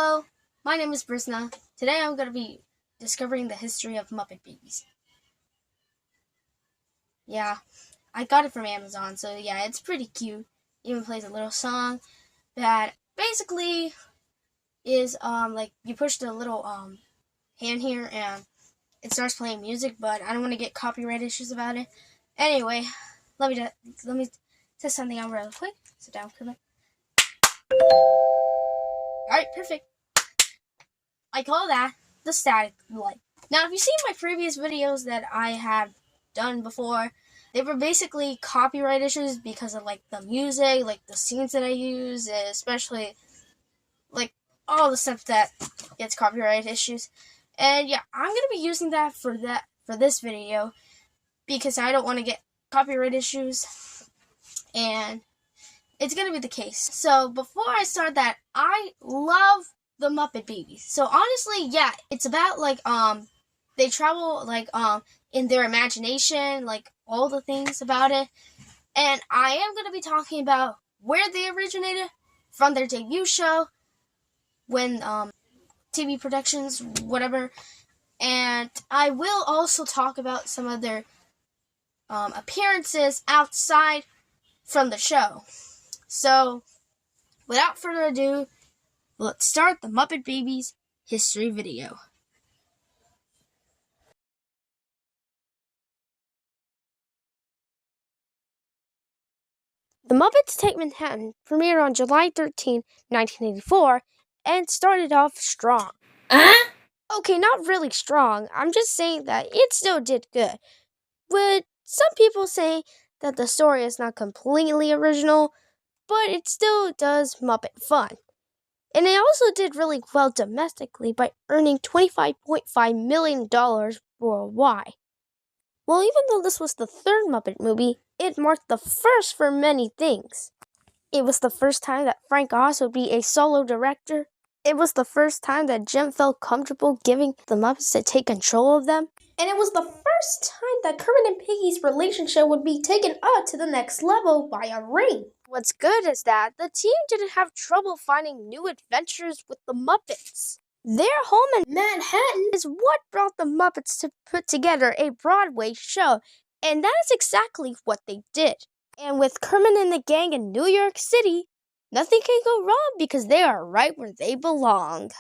Hello, my name is Brisna. Today I'm going to be discovering the history of Muppet Babies. Yeah, I got it from Amazon, so yeah, it's pretty cute. Even plays a little song that basically is like you push the little hand here and it starts playing music, but I don't want to get copyright issues about it. Anyway, let me test something out real quick. Sit down, come on. Alright, perfect. I call that the static light. Now, if you've seen my previous videos that I have done before, they were basically copyright issues because of like the music, like the scenes that I use, especially like all the stuff that gets copyright issues. And yeah, I'm gonna be using that for this video because I don't want to get copyright issues, and it's gonna be the case. So before I start that, I love the Muppet Babies. So honestly, yeah, it's about like they travel like in their imagination, like all the things about it. And I am going to be talking about where they originated from their debut show, when TV productions, whatever. And I will also talk about some of their appearances outside from the show. So without further ado, let's start the Muppet Babies history video. The Muppets Take Manhattan premiered on July 13, 1984, and started off strong. Okay, not really strong. I'm just saying that it still did good. But some people say that the story is not completely original, but it still does Muppet fun. And it also did really well domestically by earning $25.5 million worldwide. Well, even though this was the third Muppet movie, it marked the first for many things. It was the first time that Frank Oz would be a solo director. It was the first time that Jim felt comfortable giving the Muppets to take control of them. And it was the first time that Kermit and Piggy's relationship would be taken up to the next level by a ring. What's good is that the team didn't have trouble finding new adventures with the Muppets. Their home in Manhattan is what brought the Muppets to put together a Broadway show, and that is exactly what they did. And with Kermit and the gang in New York City, nothing can go wrong because they are right where they belong.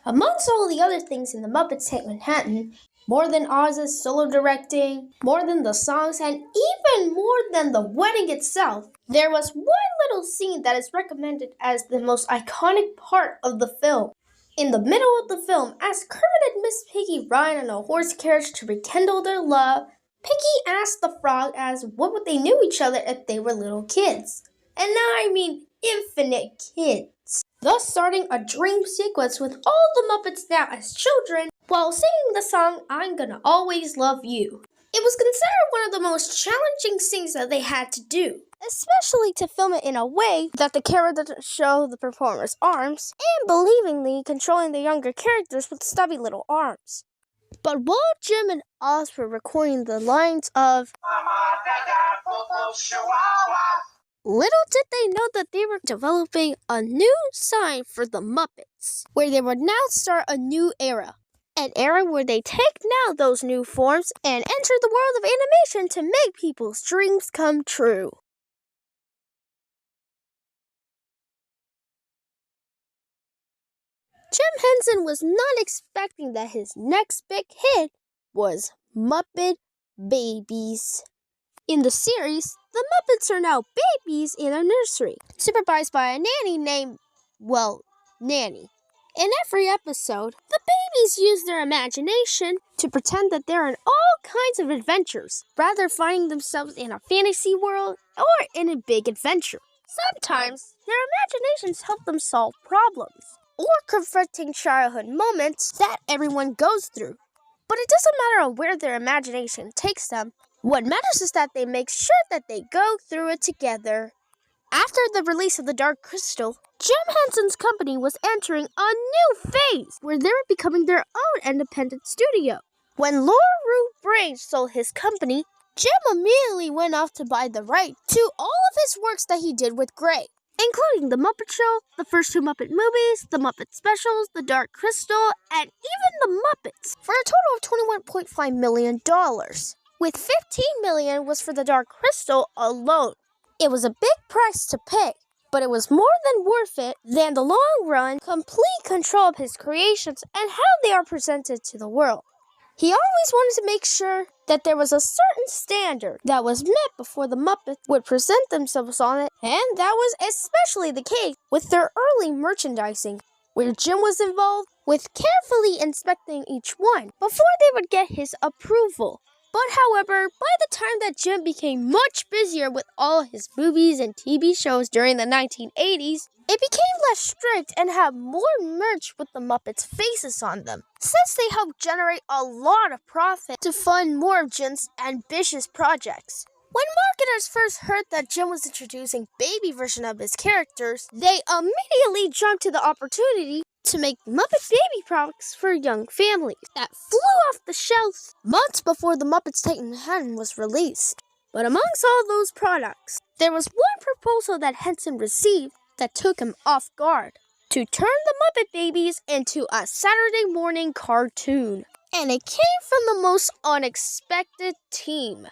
Amongst all the other things in the Muppets Take Manhattan, more than Oz's solo directing, more than the songs, and even more than the wedding itself, there was one little scene that is recommended as the most iconic part of the film. In the middle of the film, as Kermit and Miss Piggy ride in a horse carriage to rekindle their love, Piggy asked the frog as what would they knew each other if they were little kids. And now I mean infinite kids. Thus starting a dream sequence with all the Muppets now as children while singing the song I'm Gonna Always Love You. It was considered one of the most challenging things that they had to do, especially to film it in a way that the camera doesn't show the performer's arms, and believingly controlling the younger characters with stubby little arms. But while Jim and Oz were recording the lines of little did they know that they were developing a new sign for the Muppets, where they would now start a new era. An era where they take now those new forms and enter the world of animation to make people's dreams come true. Jim Henson was not expecting that his next big hit was Muppet Babies. In the series, the Muppets are now babies in a nursery, supervised by a nanny named, Nanny. In every episode, the babies use their imagination to pretend that they're in all kinds of adventures, rather finding themselves in a fantasy world or in a big adventure. Sometimes, their imaginations help them solve problems or confronting childhood moments that everyone goes through. But it doesn't matter where their imagination takes them. What matters is that they make sure that they go through it together. After the release of The Dark Crystal, Jim Henson's company was entering a new phase where they were becoming their own independent studio. When Laura Rue Branch sold his company, Jim immediately went off to buy the right to all of his works that he did with Gray, including The Muppet Show, the first two Muppet movies, The Muppet Specials, The Dark Crystal, and even The Muppets, for a total of $21.5 million, with $15 million was for The Dark Crystal alone. It was a big price to pay, but it was more than worth it than the long run, complete control of his creations and how they are presented to the world. He always wanted to make sure that there was a certain standard that was met before the Muppets would present themselves on it, and that was especially the case with their early merchandising, where Jim was involved with carefully inspecting each one before they would get his approval. But however, by the time that Jim became much busier with all his movies and TV shows during the 1980s, it became less strict and had more merch with the Muppets' faces on them, since they helped generate a lot of profit to fund more of Jim's ambitious projects. When marketers first heard that Jim was introducing baby version of his characters, they immediately jumped to the opportunity to make Muppet baby products for young families that flew off the shelves months before the Muppets Take Manhattan was released. But amongst all those products, there was one proposal that Henson received that took him off guard: to turn the Muppet Babies into a Saturday morning cartoon. And it came from the most unexpected team.